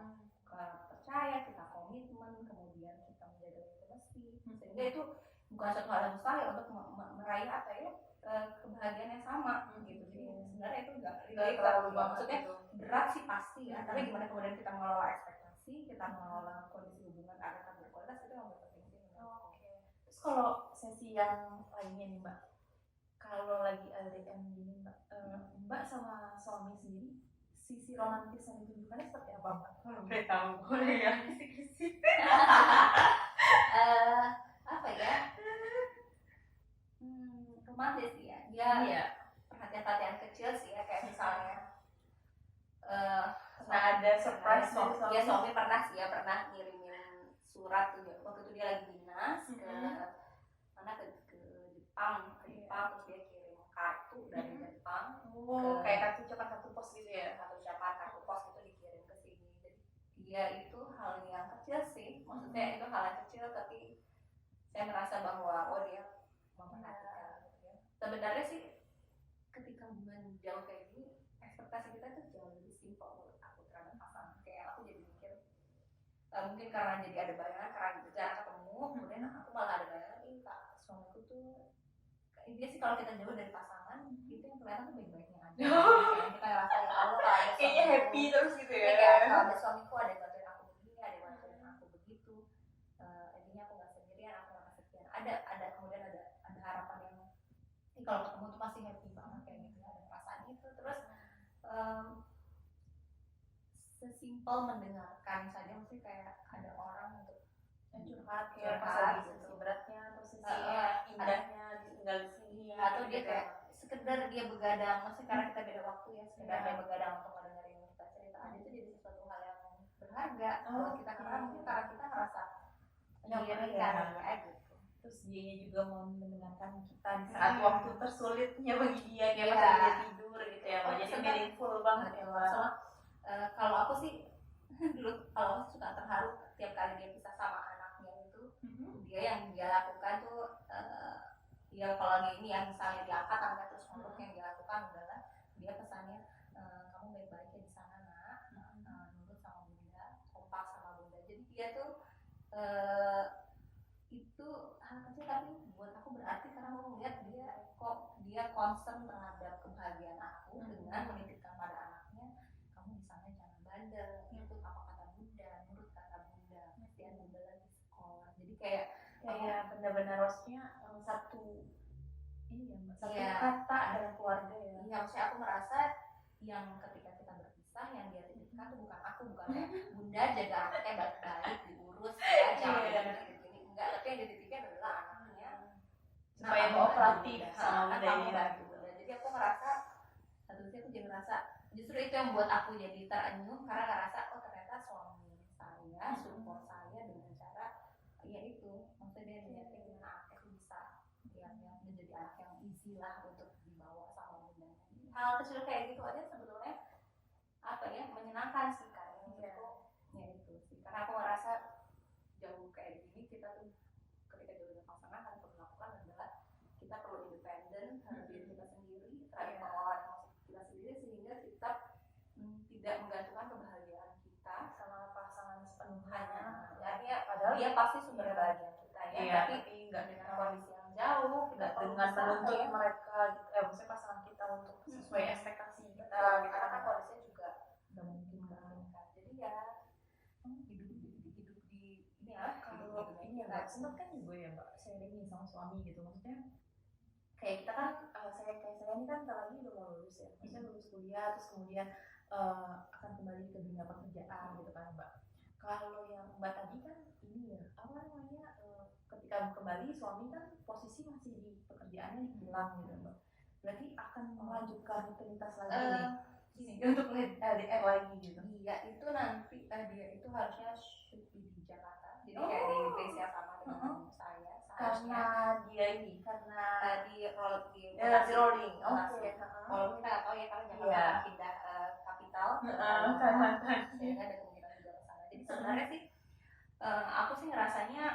percaya, kita komitmen, kemudian kita menjaga intimasi, sehingga itu bukan suatu hal yang mustahil untuk meraih apa ya kebahagiaan yang sama gitu. Jadi sebenarnya itu nggak terlalu maksudnya berat sih pasti ya, tapi gimana kemudian kita mengelola ekspektasi, kita mengelola kondisi hubungan agar berkualitas, itu yang penting sih. Terus kalau sesi yang lainnya nih mbak, kalau lagi LDM gini mbak, mbak sama suami sendiri sisi romantis yang ditunjukkannya seperti apa mbak? Kalau boleh tahu, boleh ya? Apa ya? Romantis ya. Dia perhatian-perhatian kecil sih ya, kayak misalnya ada surprise dari suami pernah ngirimin surat tuh waktu itu dia lagi dinas ke mana ke Jepang terus dia kirim kartu dari Jepang kayak kartu ucapan kartu pos gitu ya, kartu ucapan kartu pos itu dikirim ke sini. Jadi dia itu hal yang kecil sih, maksudnya itu hal yang kecil tapi saya merasa bahwa dia memperhatikan gitu ya. Sebenarnya sih ketika hubungan jauh kayak gini ekspektasi kita tuh jauh lebih simpel menurut aku terhadap pasangan. Kayak aku jadi mikir mungkin karena jadi ada bayangan karena jarang ketemu, kemudian aku malah ada bayangan ini kak suamiku tuh dia sih kalau kita jauh dari pasangan itu yang kelihatan tuh baik-baiknya aja. Kita rasa ya Allah kayaknya happy terus gitu ya. Kayak ada suamiku ada yang bantuin aku begini, ada yang bantuin aku begitu. Intinya aku nggak sendirian, aku nggak kesepian. Ada kemudian ada harapan yang kalau ketemu tuh masih happy banget kayak gitu, ada perasaan itu. Terus sesimpel mendengarkan saja, mesti kayak ada orang untuk curhat kayak pas lagi sisi beratnya atau sisi indahnya tinggal di sini atau dia kayak sekedar dia begadang, maksudnya karena kita beda waktu ya, sekedar dia begadang untuk mendengarin kita cerita aja itu jadi sesuatu hal yang berharga buat kita, karena mungkin karena kita ngerasa Nyaman iri ya. karena gitu. Terus dia juga mau mendengarkan kita di saat waktu tersulitnya bagi dia, kayak Iya. pas dia tidur gitu ya Mbak. Jadi Sempat- meaningful banget ya Mbak. Soalnya kalau aku sih dulu kalau aku suka terharu tiap kali dia pisah sama anaknya itu, dia yang dia lakukan tuh ya kalau dia ini ya misalnya diangkat angkat terus ngomong, yang dia lakukan adalah dia pesannya, kamu baik-baik ya di sana nak, nurut sama bunda, kompak sama bunda. Jadi dia tuh itu hal kecil tapi buat aku berarti, karena aku melihat dia concern terhadap kebahagiaan aku dengan menitipkan pada anaknya, kamu di sana jangan bandel, ikut apa kata bunda, nurut kata bunda, kasihan bunda lagi sekolah. Jadi kayak benar-benar maksudnya satu ini ya Mbak, satu Iya. kata dalam keluarga ya. iya, maksudnya aku merasa yang ketika kita berpisah yang dia titipkan tuh bukan aku, bukan kayak bunda jaga anaknya baik-baik, diurus ya, jangan Iya. begini, enggak, tapi yang dititipkan adalah anaknya Supaya kamu kooperatif bantu sama bunda, bunda kamu ini. bantu bunda. Jadi aku ngerasa satu sisi aku jadi ngerasa justru itu yang buat aku jadi terenyuh, karena ngerasa oh ternyata suami saya support saya dengan cara ya itu, maksudnya dia melihatnya gimana anaknya tuh bisa yang menjadi anak yang easy lah untuk dibawa sama bundanya. Hal kecil kayak gitu aja sebetulnya apa ya, menyenangkan sih kan. Menurutku ya itu sih, karena aku ngerasa jauh kayak gini kita tuh ketika jauh dari pasangan yang perlu lakukan adalah kita perlu independen terhadap diri kita sendiri, terhadap pengelolaan emosi kita sendiri, sehingga kita tidak menggantungkan kebahagiaan kita Sama pasangan sepenuhnya. hanya artinya Padahal dia pasti sumber bahagia kita ya, Iya, tapi nggak dengan dengan kondisi yang jauh kita nggak perlu dengan berusaha menuntut ya. mereka gitu, maksudnya pasangan kita untuk sesuai ekspektasi kita Betul, gitu karena kan kondisinya juga nggak mungkin kan. jadi ya hidup di ini ya, Kalau hidup di ini ya dunia Mbak, kita. sempat kan juga ya Mbak sharing nih sama suami gitu, maksudnya kayak kita kan saya ini kan lagi udah mau lulus ya, maksudnya lulus kuliah terus kemudian akan kembali ke dunia pekerjaan gitu kan Mbak. Kalau yang Mbak tadi kan ini ya apa namanya ketika kembali suami kan posisi masih di pekerjaannya hilang gitu Mbak. Berarti akan melanjutkan rutinitas lagi nih untuk LDR lagi gitu. Iya, itu nanti dia itu harusnya syuting di Jakarta, jadi kayak di base yang sama dengan saya Karena seharusnya dia ini karena di roll di rolling. Lokasi. Oke. Walaupun kita nggak tahu ya kalau Jakarta Iya. akan pindah kapital, Kalimantan. sehingga ada kemungkinan juga ke sana. Jadi sebenarnya sih aku sih ngerasanya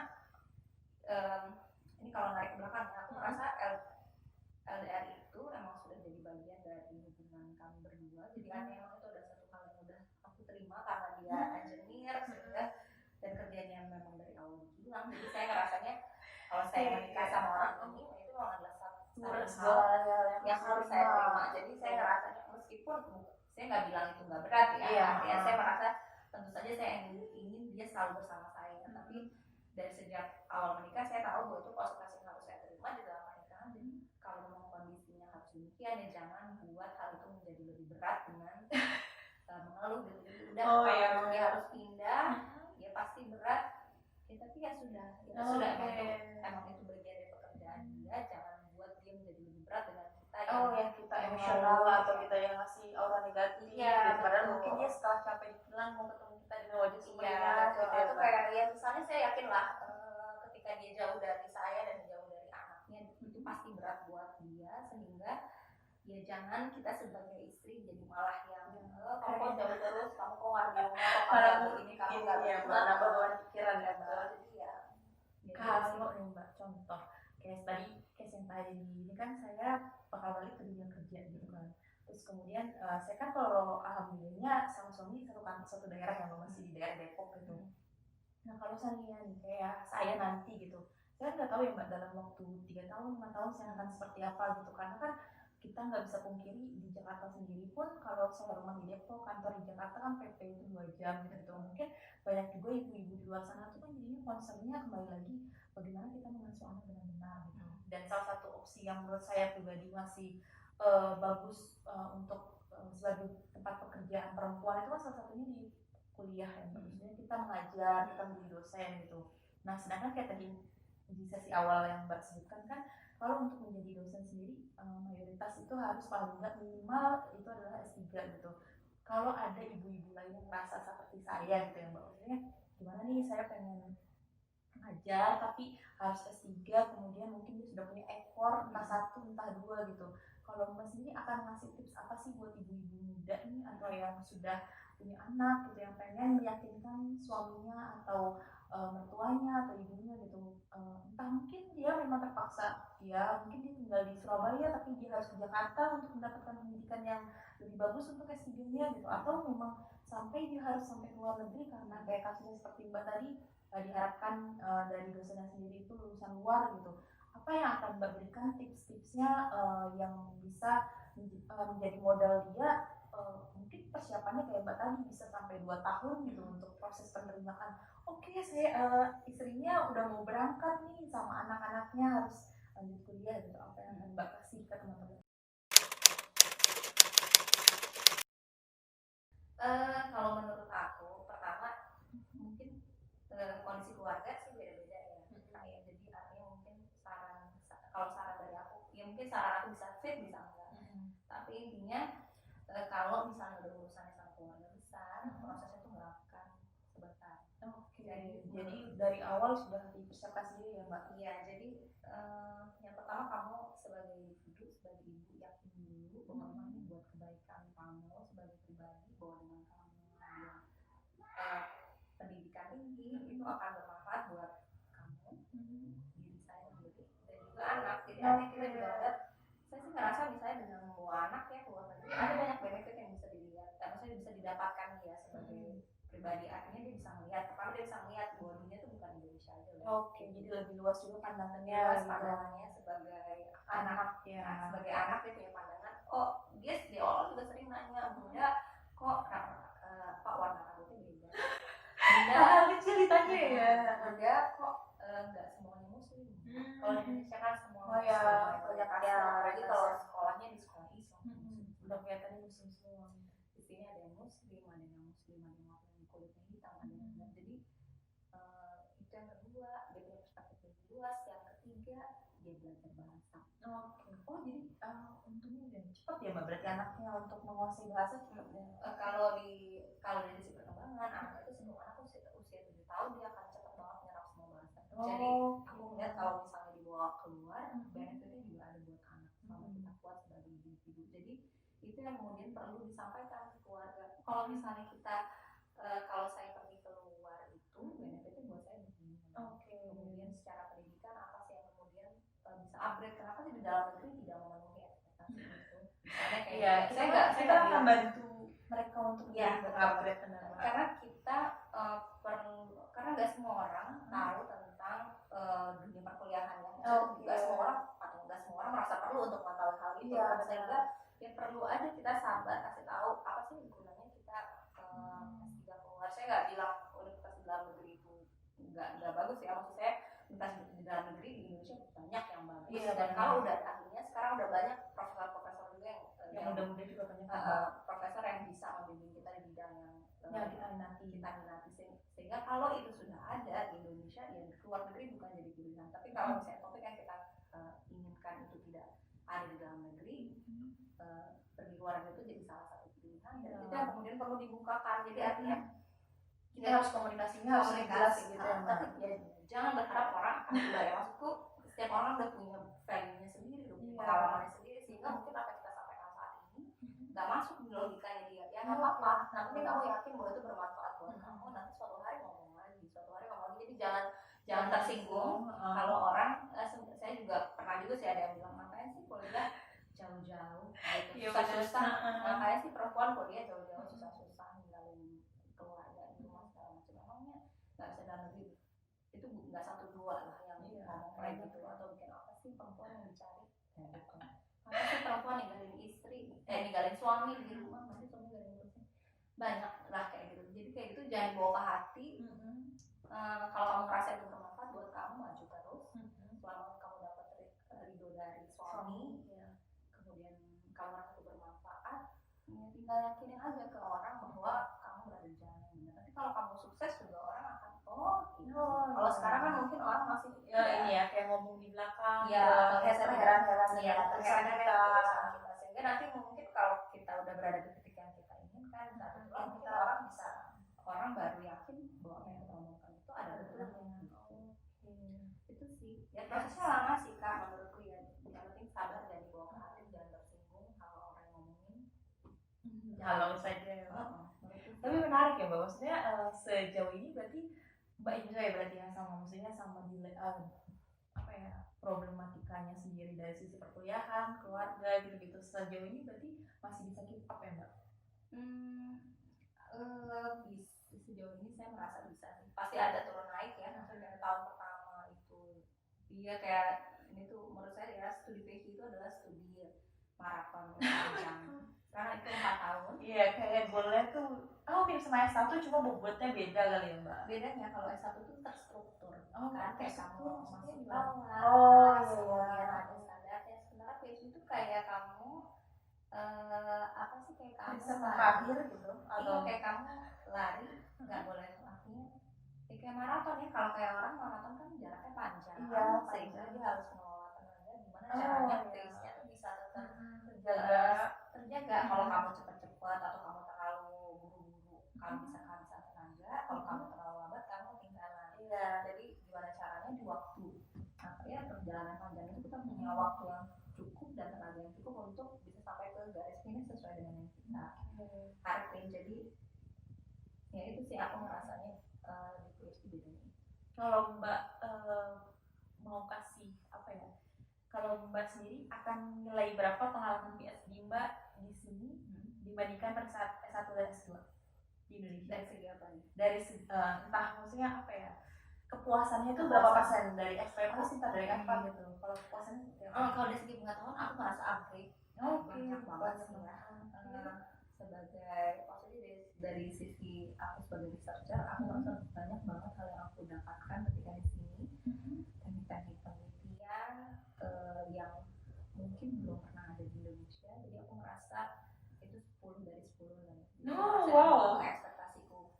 ini kalau narik ke belakang ya, aku ngerasa LDR itu emang sudah jadi bagian dari hubungan kami berdua. Jadi kan emang itu udah satu hal yang udah aku terima karena dia engineer sehingga dan kerjanya memang dari awal hilang. Jadi saya ngerasanya kalau saya menikah sama orang ini itu memang adalah satu hal yang harus saya terima. Jadi saya ngerasanya meskipun saya nggak bilang itu nggak berat ya, ya saya merasa tentu saja saya ingin dia selalu bersama saya. Tapi dari sejak awal menikah saya tahu bahwa itu konsekuensi yang harus saya terima di dalam pernikahan. Dan kalau memang kondisinya harus demikian ya jangan buat hal itu menjadi lebih berat dengan mengeluh gitu. Jadi udah kalau dia harus pindah ya pasti berat. Ya, tapi ya sudah, emang itu bagian dari pekerjaan dia. Jangan buat dia menjadi lebih berat dengan kita yang kita emosional atau kita yang ngasih aura negatif gitu. Padahal mungkin dia setelah capek di Kilang mau ketemu kita dengan wajah sumringah gitu. Atau kayak ya misalnya saya yakin lah ketika dia jauh dari saya dan jauh dari anaknya itu pasti berat buat dia, sehingga ya jangan kita sebagai istri jadi malah yang kamu kok jauh terus, kamu kok nggak di rumah, kok kamu ini, kamu nggak mana beban pikiran ya Mbak. Jadi ya Kalau nih Mbak contoh case yang tadi ini kan saya bakal balik ke dunia kerja gitu kan. Terus kemudian saya kan kalau alhamdulillahnya sama suami satu daerah yang masih di daerah Depok gitu. Nah kalau seandainya nih kayak saya nanti gitu, saya nggak tahu ya Mbak dalam waktu 3 tahun 5 tahun saya akan seperti apa gitu, karena kan kita nggak bisa pungkiri di Jakarta sendiri pun kalau saya rumah di Depok, kantor di Jakarta kan PP itu 2 jam gitu. Mungkin banyak juga ibu-ibu di luar sana tuh kan jadinya concernnya kembali lagi bagaimana kita mengasuh anak dengan benar gitu. Dan salah satu opsi yang menurut saya pribadi masih bagus untuk sebagai tempat pekerjaan perempuan itu kan salah satunya di kuliah ya, maksudnya kita mengajar, kita menjadi dosen gitu. Nah sedangkan kayak tadi di sesi awal yang Mbak sebutkan kan kalau untuk menjadi dosen sendiri mayoritas itu harus paling enggak minimal itu adalah S3 gitu. kalau ada ibu-ibu lain yang merasa seperti saya gitu ya Mbak, maksudnya gimana nih, saya pengen ngajar tapi harus S3, kemudian mungkin dia sudah punya ekor entah satu entah dua gitu. Kalau Mbak sendiri akan ngasih tips apa sih buat ibu-ibu muda nih atau yang sudah punya anak gitu, yang pengen meyakinkan suaminya atau mertuanya atau ibunya gitu, entah mungkin dia memang terpaksa, ya mungkin dia tinggal di Surabaya tapi dia harus ke Jakarta untuk mendapatkan pendidikan yang lebih bagus untuk S3-nya gitu, atau memang sampai dia harus sampai ke luar negeri karena kayak kasusnya seperti Mbak tadi, diharapkan dari dosennya sendiri itu lulusan luar gitu. Apa yang akan Mbak berikan tips-tipsnya yang bisa menjadi modal dia, mungkin persiapannya kayak Mbak tadi bisa sampai 2 tahun gitu untuk proses penerimaan. Oke, saya istrinya udah mau berangkat nih sama anak-anaknya harus lanjut kuliah gitu. Apa yang akan Mbak kasih ke teman-teman? Kalau menurut aku, pertama mungkin kondisi keluarga sih beda-beda ya. Kayak jadi artinya mungkin kalau saran dari aku, ya mungkin saran aku bisa fit bisa enggak. Tapi intinya kalau misalnya udah urusannya sama keluarga besar, prosesnya tuh nggak akan sebentar. Jadi dari awal sudah dipersiapkan sendiri ya Mbak? Iya, jadi yang pertama kamu sebagai individu, sebagai ibu, yakin dulu bahwa memang ini buat kebaikan kamu sebagai pribadi, bahwa dengan kamu mengambil pendidikan ini itu akan bermanfaat buat kamu, diri saya sendiri dan juga anak. Jadi nanti kita juga lihat, saya sih ngerasa misalnya dengan membawa anak ya keluar negeri ada banyak benefit yang bisa dilihat, maksudnya bisa didapatkan ya sebagai pribadi. Artinya dia bisa melihat, pertama dia bisa melihat bahwa dunia itu bukan Indonesia aja. Oke, jadi lebih luas juga pandangannya. Pandangannya sebagai anak ya. Nah, sebagai anak dia punya pandangan. Oh, dia di awal juga sering nanya, Bunda kok Pak warna rambutnya beda. Bunda kecil ditanya ya. Bunda kok nggak semuanya muslim. Kalau di Indonesia kan semua ya, banyak ya. Apalagi kalau sekolahnya di sekolah Islam. Udah kelihatannya muslim semua. Di sini ada yang muslim, ada yang muslim, ada yang kulitnya hitam, ada yang enggak. Jadi itu yang kedua, dia punya perspektif lebih luas. Yang ketiga, dia belajar bahasa. Oh jadi untungnya udah cepat ya Mbak, berarti anaknya untuk menguasai bahasa cepat ya? Kalau dari sisi perkembangan, anak itu sebelum anak usia 7 tahun dia akan cepat banget nyerap semua bahasa. Jadi aku ngeliat kalau misalnya dibawa keluar, benefitnya juga ada buat anak selama kita kuat sebagai individu. Jadi itu yang kemudian perlu disampaikan ke keluarga. Kalau misalnya kita kalau saya pergi keluar itu benefitnya buat saya begini. Kemudian secara pendidikan apa sih yang kemudian bisa upgrade, kenapa sih di dalam negeri tidak memenuhi ekspektasi itu? Misalnya kayak kita akan bantu mereka untuk upgrade karena kita karena nggak semua orang tahu tentang dunia perkuliahannya. Nggak semua orang atau nggak semua orang merasa perlu untuk mengetahui hal itu. Sehingga ya perlu aja kita sabar kasih tahu apa sih gunanya kita S3 keluar. Saya nggak bilang universitas di dalam negeri itu nggak bagus ya, maksud saya universitas di dalam negeri di Indonesia banyak yang bagus. Dan kalau udah ahlinya sekarang udah banyak profesor-profesor juga yang muda-muda juga banyak profesor yang bisa membimbing kita di bidang yang kita minati. Sehingga kalau itu sudah ada di Indonesia, ya di luar negeri bukan jadi pilihan. Tapi kalau misalnya topik yang kita inginkan itu tidak ada di dalam negeri, pergi luar negeri itu jadi salah satu pilihan. Dan itu yang kemudian perlu dibukakan. Jadi artinya kita harus komunikasinya harus jelas gitu ya. Tapi jangan berharap orang akan ya, maksudku setiap orang udah punya value-nya sendiri, udah punya pengalamannya sendiri, sehingga mungkin apa yang kita sampaikan saat ini nggak masuk di logikanya dia. Ya nggak apa-apa. Nanti kamu yakin bahwa itu bermanfaat buat kamu, nanti suatu hari ngomong lagi. Jadi jangan tersinggung kalau orang. Saya juga pernah juga sih ada yang bilang, ngapain sih kuliah jauh-jauh gitu, susah-susah. Ngapain sih perempuan kuliah jauh-jauh susah-susah ninggalin keluarga di rumah segala macam. Emangnya nggak bisa dalam negeri? Itu nggak 1-2 lah yang ngomong kayak gitu. Atau bikin apa sih perempuan yang dicari? Apa sih perempuan ninggalin istri, ninggalin suami di rumah, masih suami ninggalin istri? Banyak lah kayak gitu. Jadi kayak gitu jangan bawa ke hati. Kalau kamu merasa itu bermanfaat buat kamu, maju terus. Selama kamu dapat ridho dari suami, kemudian kamu merasa itu bermanfaat, ya tinggal yakinin aja ke orang bahwa kamu berada di jalan yang benar. Nanti kalau kamu sukses juga orang akan kalau sekarang kan mungkin orang masih ini ya kayak ngomong di belakang, heran-heran kita. Sehingga nanti mungkin kalau kita udah berada di titik yang kita inginkan, kalau saja ya Mbak. Tapi menarik ya Mbak, maksudnya sejauh ini berarti Mbak enjoy berarti ya sama maksudnya sama di apa ya problematikanya sendiri dari sisi perkuliahan, keluarga gitu-gitu. Sejauh ini berarti masih bisa keep up ya Mbak? Sejauh ini saya merasa bisa sih. Pasti ada turun naik ya. Maksudnya tahun pertama itu dia kayak ini tuh menurut saya ya studi PhD itu adalah studi maraton panjang. Karena itu 4 tahun. Iya, kayak goalnya tuh mirip sama S1 cuma bobotnya beda kali ya Mbak. Bedanya kalau S1 tuh terstruktur. Kan kayak kamu masuk iya. kelas, kemudian ada standarnya. Sementara PhD itu kayak kamu apa sih kayak kamu terakhir gitu atau kayak kamu lari nggak boleh artinya kayak maraton ya. Kalau kayak orang maraton kan jaraknya panjang, sehingga dia harus mengelola tenaga gimana caranya pace-nya tuh bisa tetap terjaga. Kalau kamu cepat-cepat atau kamu terlalu buru-buru, kamu bisa kehabisan tenaga. Kalau kamu terlalu lambat, kamu ketinggalan. Jadi gimana caranya di waktu perjalanan panjang itu kita punya waktu yang cukup dan tenaga yang cukup untuk bisa sampai ke garis finish sesuai dengan yang kita harapin. Jadi ya itu sih aku ngerasanya di PhD bedanya. Kalau Mbak mau kasih apa ya? Kalau Mbak sendiri akan nilai berapa pengalaman PhD Mbak di sini dibandingkan pada saat S1 dan S2 di Indonesia? Dari segi apa nih? Dari entah maksudnya apa ya? Kepuasannya itu berapa persen dari ekspektasi dari apa gitu? Kalau kepuasannya kalau dari segi pengetahuan aku merasa upgrade. Banyak banget sih ya. Sebagai maksudnya dari sisi aku sebagai researcher, aku merasa banyak banget hal yang aku dapatkan ketika di sini. Teknik-teknik penelitian yang mungkin belum pernah ada di Indonesia. Jadi aku merasa itu 10 dari 10 dan wow. Ekspektasiku.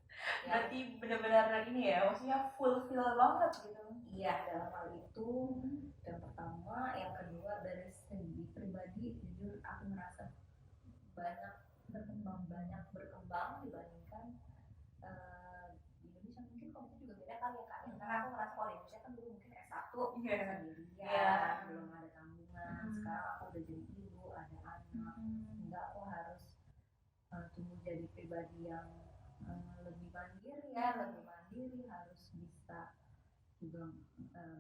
Berarti benar-benar ini ya, maksudnya fulfill banget gitu. Iya, dalam hal itu yang pertama, yang kedua dari segi pribadi jujur aku merasa banyak berkembang dibandingkan di Indonesia. Mungkin kalau itu juga beda kali ya Kak. Karena aku merasa kalau di Indonesia kan dulu mungkin S1 sendirian, belum ada tanggungan. Sekarang aku udah jadi ibu, ada anak, sehingga aku harus tumbuh jadi pribadi yang lebih mandiri, harus bisa juga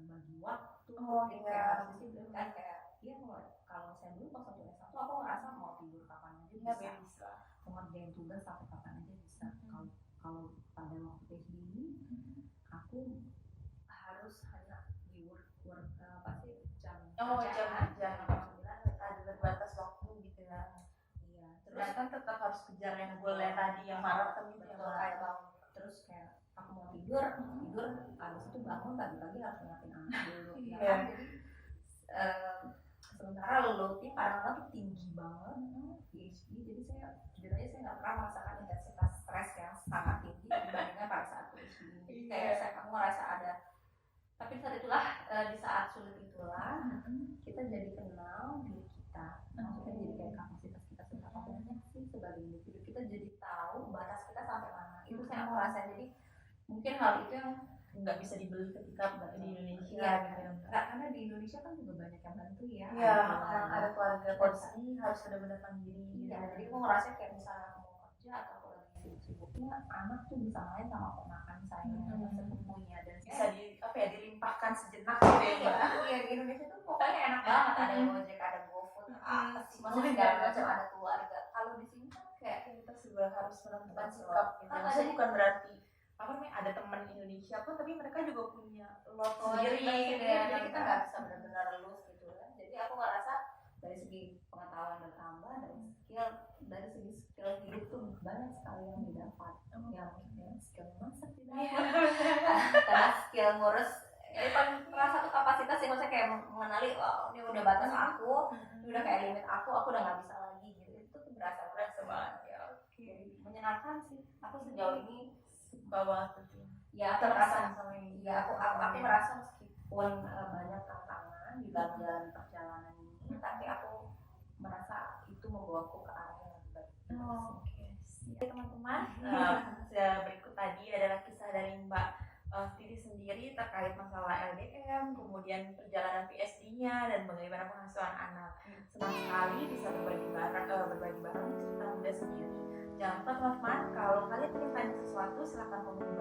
bagi waktu. Kayak harus disiplin kan, kayak kalau saya dulu pas waktu S1 aku ngerasa mau tidur kapan aja bisa, mau ngerjain tugas sampai kapan aja bisa. Kalau pada waktu PhD ini aku harus hanya di work jam ada terbatas waktu gitu ya. Iya, terus kan tetap harus kejar yang goalnya tadi yang maraton gitu ya. Kayak terus kayak aku mau tidur habis itu bangun pagi-pagi harus nyiapin anak dulu ya kan. Jadi sementara loadnya kadang-kadang tuh tinggi banget PhD. Jadi sebenarnya saya nggak pernah merasakan intensitas stres yang sangat tinggi dibandingkan pada saat PhD. Jadi kayak kamu ngerasa ada, tapi saat itulah di saat sulit itulah kita jadi kenal diri kita. Maksudnya jadi kayak kapasitas kita seberapa banyak sih sebagai individu, kita jadi tahu batas kita sampai mana. Itu saya merasa. Jadi mungkin hal itu yang nggak bisa dibeli ketika di Indonesia gitu. Karena di Indonesia kan juga banyak yang bantu ya. Ada keluarga posisi harus benar-benar mandiri. Jadi aku ngerasa kayak misalnya aku mau kerja atau aku lagi sibuk-sibuknya, anak tuh bisa main sama ponakan saya, sepupunya, dan bisa dilimpahkan sejenak gitu ya Mbak. Iya, di Indonesia tuh pokoknya enak banget, ada Gojek, ada GoFood, maksudnya segala macam, ada keluarga. Kalau di sini kan kayak kita juga harus menentukan sikap gitu. Maksudnya bukan berarti ada teman Indonesia pun, tapi mereka juga punya lot sendiri. Jadi kita nggak bisa benar-benar lulus gitu kan. Jadi aku ngerasa dari segi pengetahuan bertambah, dari segi skill hidup tuh banyak sekali yang didapat. Yang skill masak didapat, karena skill ngurus paling merasa tuh kapasitas sih, maksudnya kayak mengenali ini udah batas aku, ini udah kayak limit aku udah nggak bisa lagi gitu. Itu tuh berasa banget ya. Jadi menyenangkan sih. Aku sejauh ini bawa ya aku merasa sama ini. Ya aku merasa meskipun banyak tantangan di dalam jalan perjalanan ini, tapi aku merasa itu membawaku ke arah yang lebih baik. Teman-teman, berikut tadi adalah kisah dari Mbak Titi sendiri terkait masalah LDM, kemudian perjalanan PSD-nya dan bagaimana pengasuhan anak. Senang sekali bisa berbagi bareng cerita Bunda sendiri. Jangan lupa teman-teman, kalau kalian ingin tanya sesuatu silahkan komen di